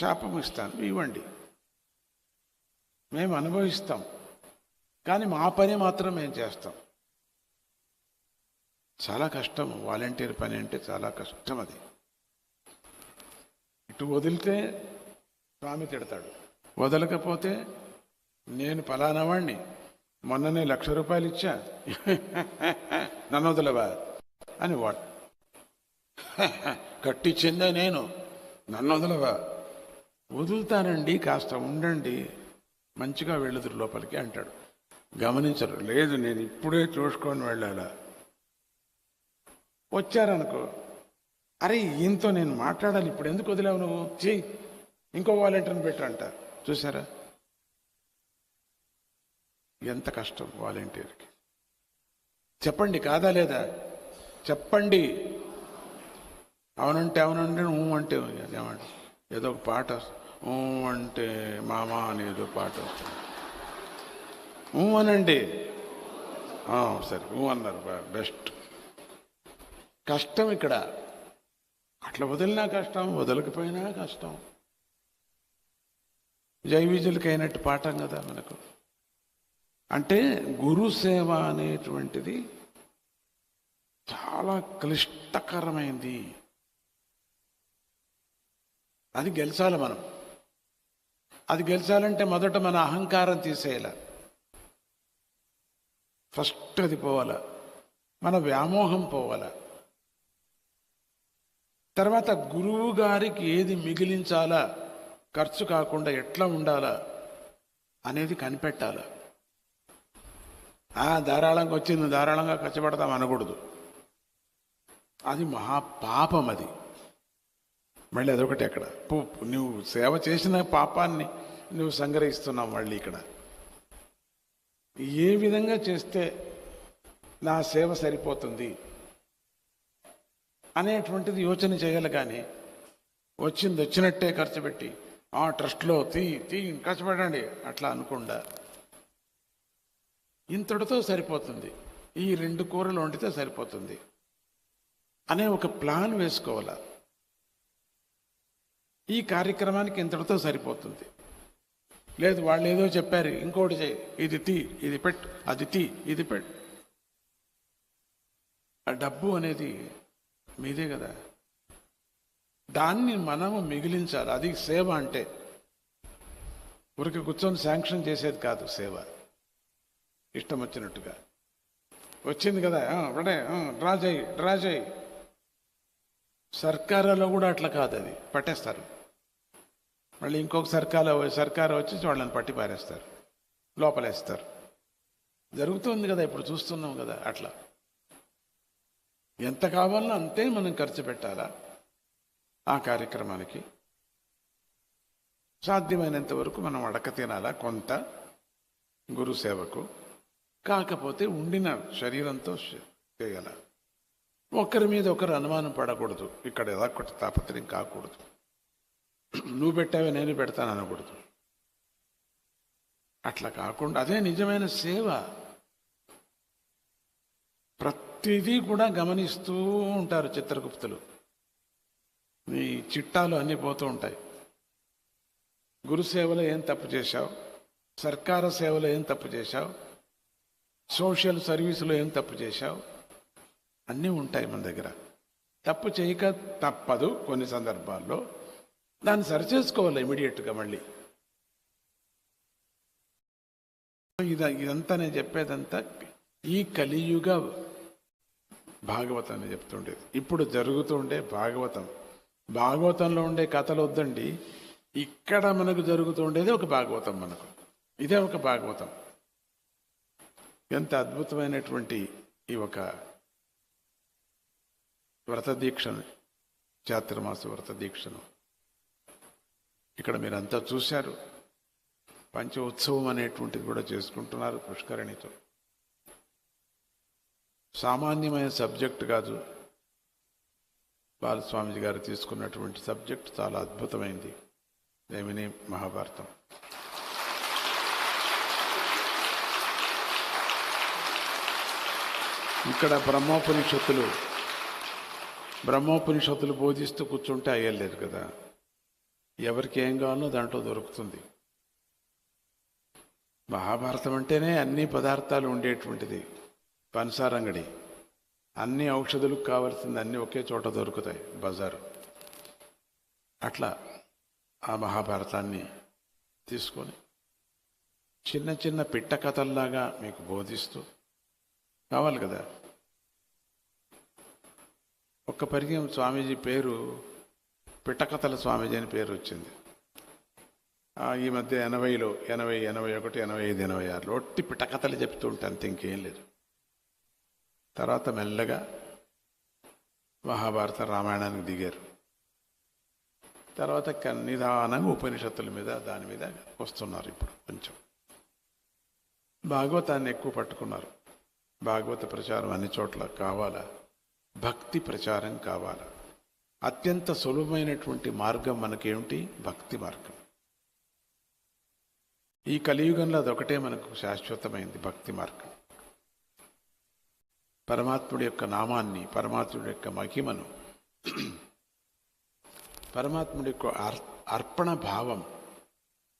శాపం ఇస్తాను, ఇవ్వండి, మేము అనుభవిస్తాం, కానీ మా పని మాత్రం మేము చేస్తాం. చాలా కష్టం. వాలంటీర్ పని అంటే చాలా కష్టం. అది ఇటు వదిలితే స్వామి తిడతాడు, వదలకపోతే నేను ఫలానా వాణ్ణి, మొన్ననే 1,00,000 రూపాయలు ఇచ్చా, నన్ను వదలవా అని వాడు. కట్టించిందే నేను, నన్ను వదలవా? వదులుతానండి, కాస్త ఉండండి, మంచిగా వెళ్ళదురు లోపలికి అంటాడు. గమనించరు. లేదు, నేను ఇప్పుడే చూసుకొని వెళ్ళాలా. వచ్చారనుకో, అరే ఈయనతో నేను మాట్లాడాలి, ఇప్పుడు ఎందుకు వదిలేవు నువ్వు, చెయ్యి, ఇంకో వాలంటీర్ని పెట్టంట. చూసారా ఎంత కష్టం వాలంటీర్కి. చెప్పండి, కాదా లేదా చెప్పండి. అవునంటే అవునంటే, అంటే ఏమంటే ఏదో ఒక పాట, అంటే మామ అని ఏదో పాట వస్తుంది, అనండి. సరే అన్నారు, బెస్ట్. కష్టం ఇక్కడ. అట్లా వదిలినా కష్టం, వదలకపోయినా కష్టం. జై విజయులకి అయినట్టు పాఠం కదా మనకు. అంటే గురు సేవ అనేటువంటిది చాలా క్లిష్టకరమైంది. అది గెలిచాలి మనం. అది గెలిచాలంటే మొదట మన అహంకారం తీసేయాల, ఫస్ట్ అది పోవాల, మన వ్యామోహం పోవాల. తర్వాత గురువు గారికి ఏది మిగిలించాలా, ఖర్చు కాకుండా ఎట్లా ఉండాలా అనేది కనిపెట్టాల. ధారాళంగా వచ్చింది, ధారాళంగా ఖర్చు పెడతాం అనకూడదు. అది మహాపాపం. అది మళ్ళీ అదొకటి. అక్కడ నువ్వు సేవ చేసిన పాపాన్ని నువ్వు సంగ్రహిస్తున్నావు. మళ్ళీ ఇక్కడ ఏ విధంగా చేస్తే నా సేవ సరిపోతుంది అనేటువంటిది యోచన చేయాలి. కానీ వచ్చింది వచ్చినట్టే ఖర్చు పెట్టి ట్రస్ట్లో ఖర్చు పెట్టండి అట్లా అనకుండా, ఇంతటితో సరిపోతుంది, ఈ 2 కూరలు వండితే సరిపోతుంది అనే ఒక ప్లాన్ వేసుకోవాలా. ఈ కార్యక్రమానికి ఇంతటితో సరిపోతుంది. లేదు, వాళ్ళు ఏదో చెప్పారు, ఇంకోటి చేయి, ఇది ఇది పెట్టు, అది ఇది పెట్టు. ఆ డబ్బు అనేది మీదే కదా, దాన్ని మనము మిగిలించాలి. అది సేవ అంటే. ఊరికి కూర్చొని శాంక్షన్ చేసేది కాదు సేవ. ఇష్టం వచ్చినట్టుగా వచ్చింది కదా, డ్రా చేయి. సర్కారులో కూడా అట్లా కాదు, అది పట్టేస్తారు. మళ్ళీ ఇంకొక సర్కారు వచ్చి వాళ్ళని పట్టి పారేస్తారు, లోపలేస్తారు. జరుగుతుంది కదా, ఇప్పుడు చూస్తున్నాం కదా. అట్లా ఎంత కావాలో అంతే మనం ఖర్చు పెట్టాలా ఆ కార్యక్రమానికి. సాధ్యమైనంత వరకు మనం అడక తినాలా కొంత గురు సేవకు. కాకపోతే ఉండిన శరీరంతో చేయాల. ఒకరి మీద ఒకరు అనుమానం పడకూడదు. ఇక్కడ ఎలా కొట్టి తాపత్రయం కాకూడదు. నువ్వు పెట్టావే నేను పెడతాను అనకూడదు. అట్లా కాకుండా అదే నిజమైన సేవ. ప్రతిదీ కూడా గమనిస్తూ ఉంటారు చిత్రగుప్తులు. నీ చిట్టాలు అన్నీ పోతూ ఉంటాయి. గురు సేవలో ఏం తప్పు చేశావు, సర్కారు సేవలో ఏం తప్పు చేశావు, సోషల్ సర్వీసులో ఏం తప్పు చేశావు, అన్నీ ఉంటాయి మన దగ్గర. తప్పు చేయక తప్పదు కొన్ని సందర్భాల్లో. దాన్ని సరిచేసుకోవాలి ఇమీడియట్గా. మళ్ళీ ఇదంతా నేను చెప్పేదంతా ఈ కలియుగ భాగవతాన్ని చెప్తుండేది. ఇప్పుడు జరుగుతుండే భాగవతంలో ఉండే కథలు వద్దండి. ఇక్కడ మనకు జరుగుతుండేది ఒక భాగవతం. మనకు ఇదే ఒక భాగవతం. ఎంత అద్భుతమైనటువంటి ఈ ఒక వ్రత దీక్షను చాతుర్మాస వ్రత దీక్షను. ఇక్కడ మీరంతా చూశారు. పంచ ఉత్సవం అనేటువంటిది కూడా చేసుకుంటున్నారు పుష్కరిణితో. సామాన్యమైన సబ్జెక్ట్ కాదు. బాలస్వామిజీ గారు తీసుకున్నటువంటి సబ్జెక్ట్ చాలా అద్భుతమైంది. జైమిని మహాభారతం. ఇక్కడ బ్రహ్మోపనిషత్తులు బోధిస్తూ కూర్చుంటే అయ్యలేదు కదా. ఎవరికి ఏం కావాలో దాంట్లో దొరుకుతుంది. మహాభారతం అంటేనే అన్ని పదార్థాలు ఉండేటువంటిది. పంసారంగడి అన్ని ఔషధులకు కావాల్సింది అన్నీ ఒకే చోట దొరుకుతాయి, బజారు. అట్లా ఆ మహాభారతాన్ని తీసుకొని చిన్న చిన్న పిట్ట కథల్లాగా మీకు బోధిస్తూ కావాలి కదా. ఒక్క పరిచయం స్వామీజీ పేరు పిట్టకథల స్వామీజీ అని పేరు వచ్చింది. ఈ మధ్య 80లో 80, 81, 85, 86 ఒట్టి పిట్టకథలు చెప్తూ ఉంటే అంత ఇంకేం లేదు. తర్వాత మెల్లగా మహాభారత రామాయణానికి దిగారు. తర్వాత నిదానంగా ఉపనిషత్తుల మీద దాని మీద వస్తున్నారు. ఇప్పుడు కొంచెం భాగవతాన్ని ఎక్కువ పట్టుకున్నారు. భాగవత ప్రచారం అన్ని చోట్ల కావాలా, భక్తి ప్రచారం కావాలా. అత్యంత సులభమైనటువంటి మార్గం మనకేమిటి? భక్తి మార్గం. ఈ కలియుగంలో అదొకటే మనకు శాశ్వతమైంది, భక్తి మార్గం. పరమాత్ముడి యొక్క నామాన్ని, పరమాత్ముడి యొక్క మహిమను, పరమాత్ముడి యొక్క అర్పణ భావం,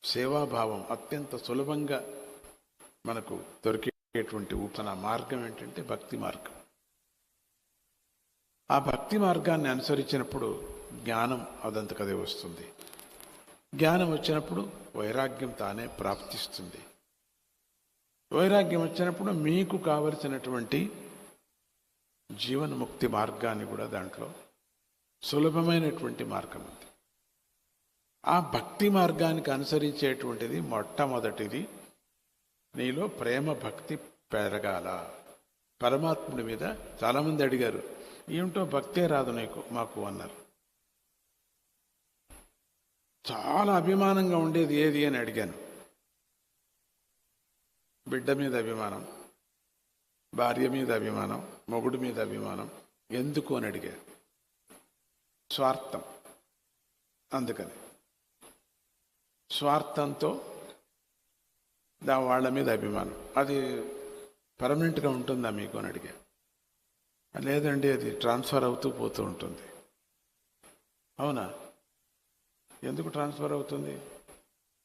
సేవాభావం అత్యంత సులభంగా మనకు దొరికేటువంటి ఉపాసన మార్గం ఏంటంటే భక్తి మార్గం. ఆ భక్తి మార్గాన్ని అనుసరించినప్పుడు జ్ఞానం అదంతకదే వస్తుంది. జ్ఞానం వచ్చినప్పుడు వైరాగ్యం తానే ప్రాప్తిస్తుంది. వైరాగ్యం వచ్చినప్పుడు మీకు కావలసినటువంటి జీవన్ముక్తి మార్గాన్ని కూడా దాంట్లో సులభమైనటువంటి మార్గం ఉంది. ఆ భక్తి మార్గానికి అనుసరించేటువంటిది మొట్టమొదటిది నీలో ప్రేమ భక్తి పెరగాల. పరమాత్ముడి మీద చాలామంది అడిగారు, ఏమిటో భక్తే రాదు మాకు అన్నారు. చాలా అభిమానంగా ఉండేది ఏది అని అడిగాను. బిడ్డ మీద అభిమానం, భార్య మీద అభిమానం, మొగుడు మీద అభిమానం. ఎందుకు అని అడిగారు. స్వార్థం. అందుకని స్వార్థంతో వాళ్ళ మీద అభిమానం. అది పర్మనెంట్గా ఉంటుందా మీకు అని అడిగారు. లేదండి, అది ట్రాన్స్ఫర్ అవుతూ పోతూ ఉంటుంది. అవునా? ఎందుకు ట్రాన్స్ఫర్ అవుతుంది?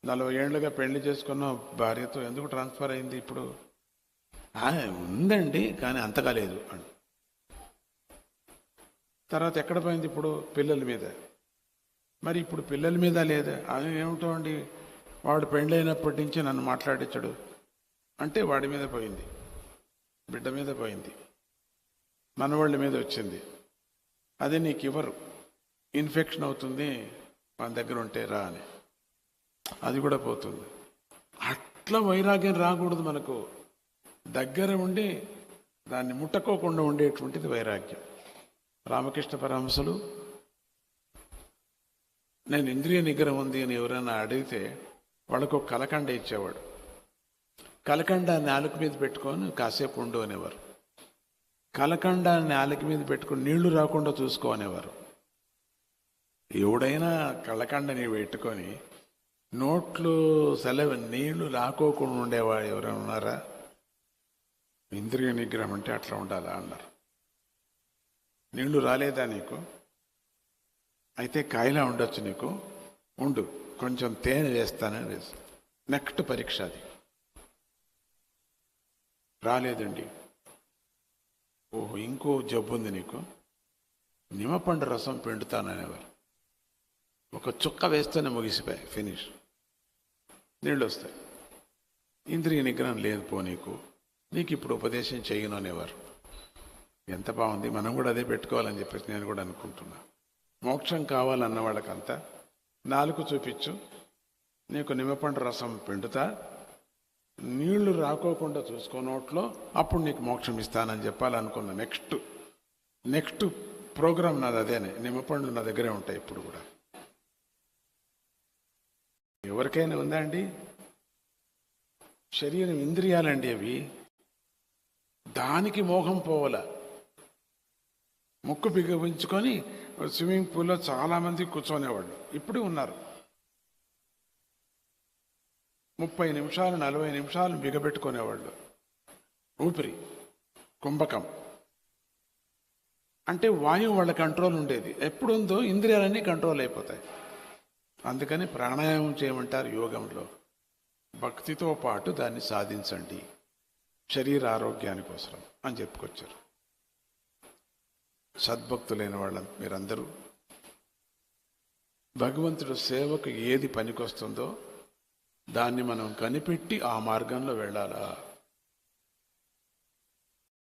40 ఏళ్ళుగా పెళ్లి చేసుకున్న భార్యతో ఎందుకు ట్రాన్స్ఫర్ అయింది ఇప్పుడు? ఉందండి, కానీ అంతగా లేదు అని. తర్వాత ఎక్కడ పోయింది ఇప్పుడు? పిల్లల మీద. మరి ఇప్పుడు పిల్లల మీద లేదా? అది ఏమిటో అండి, వాడు పెళ్ళైనప్పటి నుంచి నన్ను మాట్లాడించడు అంటే వాడి మీద పోయింది, బిడ్డ మీద పోయింది, మనవాళ్ళ మీద వచ్చింది. అదే నీకు ఇవ్వరు, ఇన్ఫెక్షన్ అవుతుంది మన దగ్గర ఉంటే రా అని, అది కూడా పోతుంది. అట్లా వైరాగ్యం రాకూడదు మనకు. దగ్గర ఉండి దాన్ని ముట్టకోకుండా ఉండేటువంటిది వైరాగ్యం. రామకృష్ణ పరమహంసులు నేను ఇంద్రియ నిగ్రహం ఉంది అని ఎవరైనా అడిగితే వాళ్ళకు ఒక కలకండ ఇచ్చేవాడు. కలకండ నాలుక మీద పెట్టుకొని కాసేపు ఉండు అనేవారు. కలకండ నాలుక మీద పెట్టుకుని నీళ్లు రాకుండా చూసుకో అనేవారు. ఎవడైనా కలకండ నీళ్ళు పెట్టుకొని నోట్లు సెలవు నీళ్లు రాకోకుండా ఉండేవాడు ఎవరైనా ఉన్నారా? ఇంద్రియ నిగ్రహం అంటే అట్లా ఉండాలా అన్నారు. నీళ్లు రాలేదా నీకు? అయితే కాయలా ఉండొచ్చు నీకు, ఉండు, కొంచెం తేనె వేస్తానని వేసి నెక్స్ట్ పరీక్ష. అది రాలేదండి, ఓహో ఇంకో జబ్బు ఉంది నీకు, నిమ్మపండు రసం పిండుతాననేవారు. ఒక చుక్క వేస్తేనే ముగిసిపోయి ఫినిష్, నీళ్ళు వస్తాయి. ఇంద్రియ నిగ్రహం లేదు పో నీకు ఇప్పుడు ఉపదేశం చేయను అనేవారు. ఎంత బాగుంది, మనం కూడా అదే పెట్టుకోవాలని చెప్పేసి నేను కూడా అనుకుంటున్నా. మోక్షం కావాలన్న వాళ్ళకంతా నాలుగు చూపించు, నీకు నిమ్మపండు రసం పిండుతా, నీళ్లు రాకోకుండా చూసుకో నోట్లో, అప్పుడు నీకు మోక్షం ఇస్తానని చెప్పాలనుకున్నా. నెక్స్ట్ ప్రోగ్రామ్ నాది అదేనే, నిమ్మపండు నా దగ్గరే ఉంటాయి ఇప్పుడు కూడా. ఎవరికైనా ఉందా అండి? శరీరం ఇంద్రియాలండి అవి, దానికి మోహం పోవాల. ముక్కు బిగించుకొని స్విమ్మింగ్ పూల్లో చాలామంది కూర్చొనేవాళ్ళు, ఇప్పుడు ఉన్నారు. 30 నిమిషాలు 40 నిమిషాలు బిగబెట్టుకునేవాళ్ళు. ఊపిరి కుంభకం అంటే వాయువు వాళ్ళ కంట్రోల్ ఉండేది. ఎప్పుడు ఉందో ఇంద్రియాలన్నీ కంట్రోల్ అయిపోతాయి. అందుకని ప్రాణాయామం చేయమంటారు యోగంలో. భక్తితో పాటు దాన్ని సాధించండి శరీర ఆరోగ్యాని కోసం అని చెప్పుకొచ్చారు. సద్భక్తులైన వాళ్ళ మీరందరూ భగవంతుడు సేవకు ఏది పనికొస్తుందో దాన్ని మనం కనిపెట్టి ఆ మార్గంలో వెళ్ళాలా.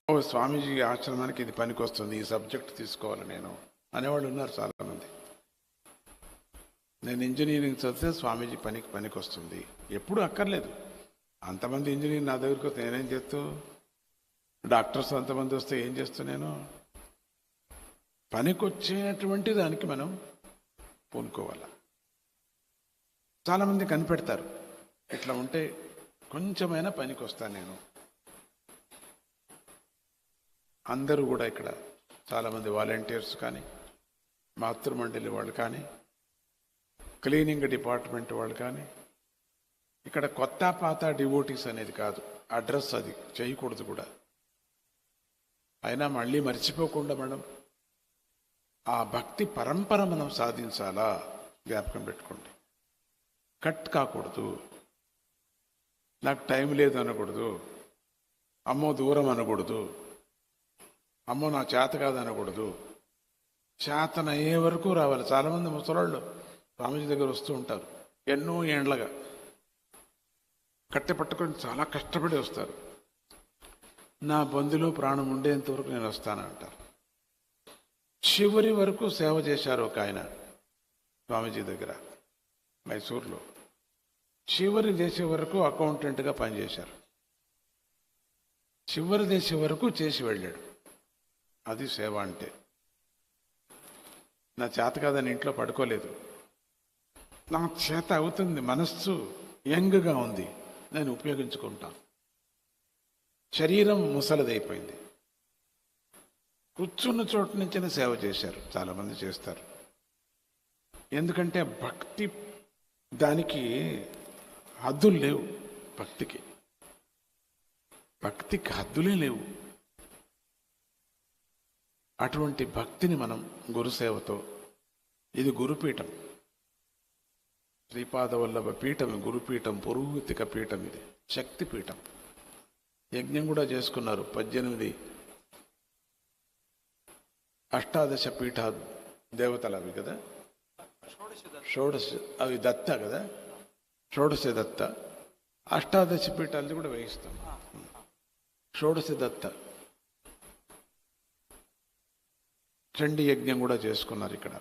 ఓ స్వామీజీ ఆశ్రమానికి ఇది పనికొస్తుంది, ఈ సబ్జెక్ట్ తీసుకోవాలి నేను అనేవాళ్ళు ఉన్నారు చాలామంది. నేను ఇంజనీరింగ్ చదివితే స్వామీజీ పనికొస్తుంది. ఎప్పుడు అక్కర్లేదు. అంతమంది ఇంజనీర్ నా దగ్గరికి వస్తే నేనేం చేస్తూ, డాక్టర్స్ అంతమంది వస్తే ఏం చేస్తూ, నేను పనికొచ్చేటువంటి దానికి మనం పూనుకోవాలి. చాలామంది కనిపెడతారు, ఇట్లా ఉంటే కొంచెమైనా పనికి వస్తాను నేను. అందరూ కూడా ఇక్కడ చాలామంది వాలంటీర్స్ కానీ, మాతృమండలి వాళ్ళు కానీ, క్లీనింగ్ డిపార్ట్మెంట్ వాళ్ళు కానీ, ఇక్కడ కొత్త పాత డివోటీస్ అనేది కాదు అడ్రస్, అది చేయకూడదు కూడా. అయినా మళ్ళీ మర్చిపోకుండా మనం ఆ భక్తి పరంపర మనం సాధించాలా, జ్ఞాపకం పెట్టుకోండి. కట్ కాకూడదు, నాకు టైం లేదు అనకూడదు, అమ్మో దూరం అనకూడదు, అమ్మో నా చేత కాదు అనకూడదు. చేతనయ్యే వరకు రావాలి. చాలామంది ముసలాళ్ళు స్వామీజీ దగ్గర వస్తూ ఉంటారు, ఎన్నో ఏండ్లగా కట్టె పట్టుకొని చాలా కష్టపడి వస్తారు. నా బంధులో ప్రాణం ఉండేంత వరకు నేను వస్తానంటారు. చివరి వరకు సేవ చేశారు ఒక ఆయన స్వామీజీ దగ్గర మైసూర్లో. చివరి దేశ వరకు అకౌంటెంట్గా పనిచేశారు. చివరి దేశ వరకు చేసి వెళ్ళాడు. అది సేవ అంటే. నా చేత కాదని ఇంట్లో పడుకోలేదు, నా చేత అవుతుంది, మనస్సు యంగ్గా ఉంది, నేను ఉపయోగించుకుంటాను. శరీరం ముసలిదైపోయింది, కూర్చున్న చోటు నుంచే సేవ చేశారు. చాలామంది చేస్తారు. ఎందుకంటే భక్తి, దానికి హద్దులు లేవు. భక్తికి హద్దులే లేవు. అటువంటి భక్తిని మనం గురుసేవతో, ఇది గురుపీఠం, శ్రీపాదవల్లభ పీఠం, గురుపీఠం, పురోహితిక పీఠం, ఇది శక్తిపీఠం. యజ్ఞం కూడా చేసుకున్నారు. 18 అష్టాదశ పీఠ దేవతలు అవి కదా, షోడశ అవి దత్త కదా, షోడశ దత్త. అష్టాదశ పీఠాలు కూడా వేయిస్తాం. షోడశ దత్త చండీ యజ్ఞం కూడా చేసుకున్నారు ఇక్కడ.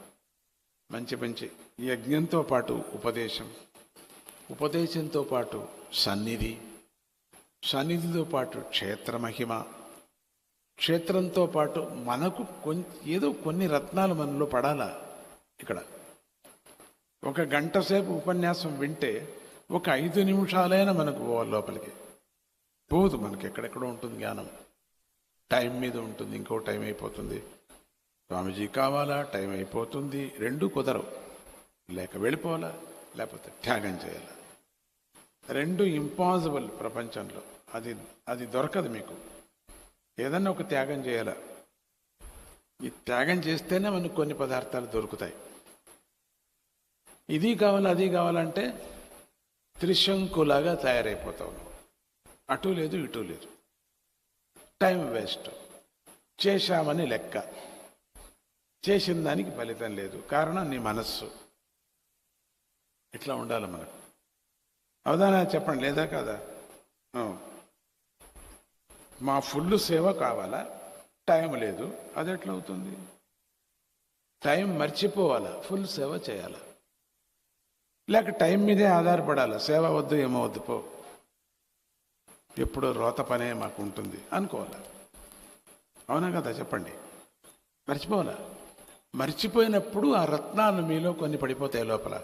మంచి మంచి యజ్ఞంతో పాటు ఉపదేశంతో పాటు సన్నిధితో పాటు క్షేత్రమహిమ, క్షేత్రంతో పాటు మనకు ఏదో కొన్ని రత్నాలు మనలో పడాలా. ఇక్కడ 1 గంట సేపు ఉపన్యాసం వింటే ఒక 5 నిమిషాలైనా మనకు పోవాలి లోపలికి. పోదు, మనకి ఎక్కడెక్కడో ఉంటుంది జ్ఞానం. టైం మీద ఉంటుంది, ఇంకో టైం అయిపోతుంది, స్వామీజీ కావాలా, టైం అయిపోతుంది, రెండూ కుదరవు. లేక వెళ్ళిపోవాలా, లేకపోతే త్యాగం చేయాలా. రెండు ఇంపాసిబుల్ ప్రపంచంలో. అది దొరకదు మీకు. ఏదన్నా ఒక త్యాగం చేయాలా. ఈ త్యాగం చేస్తేనే మనకు కొన్ని పదార్థాలు దొరుకుతాయి. ఇది కావాలి అది కావాలంటే త్రిశంకులాగా తయారైపోతావు. అటు లేదు ఇటు లేదు, టైం వేస్ట్. చేశామని లెక్క, చేసిన దానికి ఫలితం లేదు. కారణం నీ మనస్సు. ఇట్లా ఉండాలి మనకు. అవధానా చెప్పండి, లేదా కాదా? మా ఫుల్ సేవ కావాలా, టైం లేదు, అది ఎట్లా అవుతుంది? టైం మర్చిపోవాలా, ఫుల్ సేవ చేయాలా. లేక టైం మీదే ఆధారపడాలా, సేవ వద్దు ఏమో వద్దు పో, ఎప్పుడో రోత పనే మాకు ఉంటుంది అనుకోవాలా. అవునా కదా చెప్పండి? మర్చిపోవాలా. మర్చిపోయినప్పుడు ఆ రత్నాలు మీలో కొన్ని పడిపోతాయి లోపల.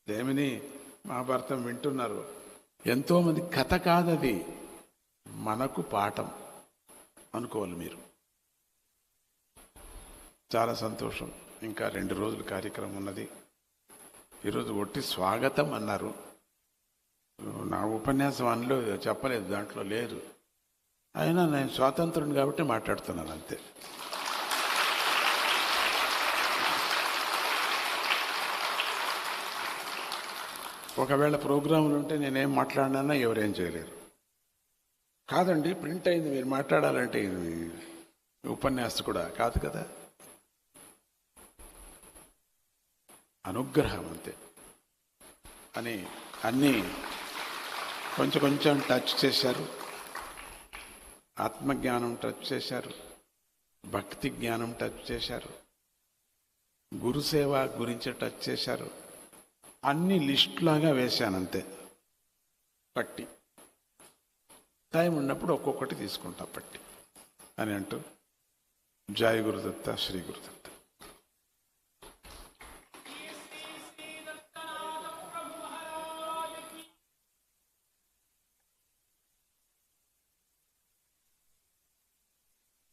దేమిని మహాభారతం వింటున్నారు ఎంతోమంది, కథ కాదది, మనకు పాఠం అనుకోవాలి మీరు. చాలా సంతోషం. ఇంకా 2 రోజులు కార్యక్రమం ఉన్నది. ఈరోజు ఒట్టి స్వాగతం అన్నారు. నా ఉపన్యాసం అందులో చెప్పలేదు, దాంట్లో లేదు. అయినా నేను స్వాతంత్రుని కాబట్టి మాట్లాడుతున్నాను అంతే. ఒకవేళ ప్రోగ్రాములు ఉంటే నేనేం మాట్లాడినా ఎవరేం చేయలేరు. కాదండి ప్రింట్ అయింది, మీరు మాట్లాడాలంటే ఉపన్యాసం కూడా కాదు కదా, అనుగ్రహం అంతే అని అన్నీ కొంచెం కొంచెం టచ్ చేశారు. ఆత్మజ్ఞానం టచ్ చేశారు, భక్తి జ్ఞానం టచ్ చేశారు, గురుసేవ గురించి టచ్ చేశారు. అన్ని లిస్టులాగా వేశానంతే, పట్టి టైం ఉన్నప్పుడు ఒక్కొక్కటి తీసుకుంటా పట్టి అని అంటూ జై గురుదత్త, శ్రీ గురుదత్త.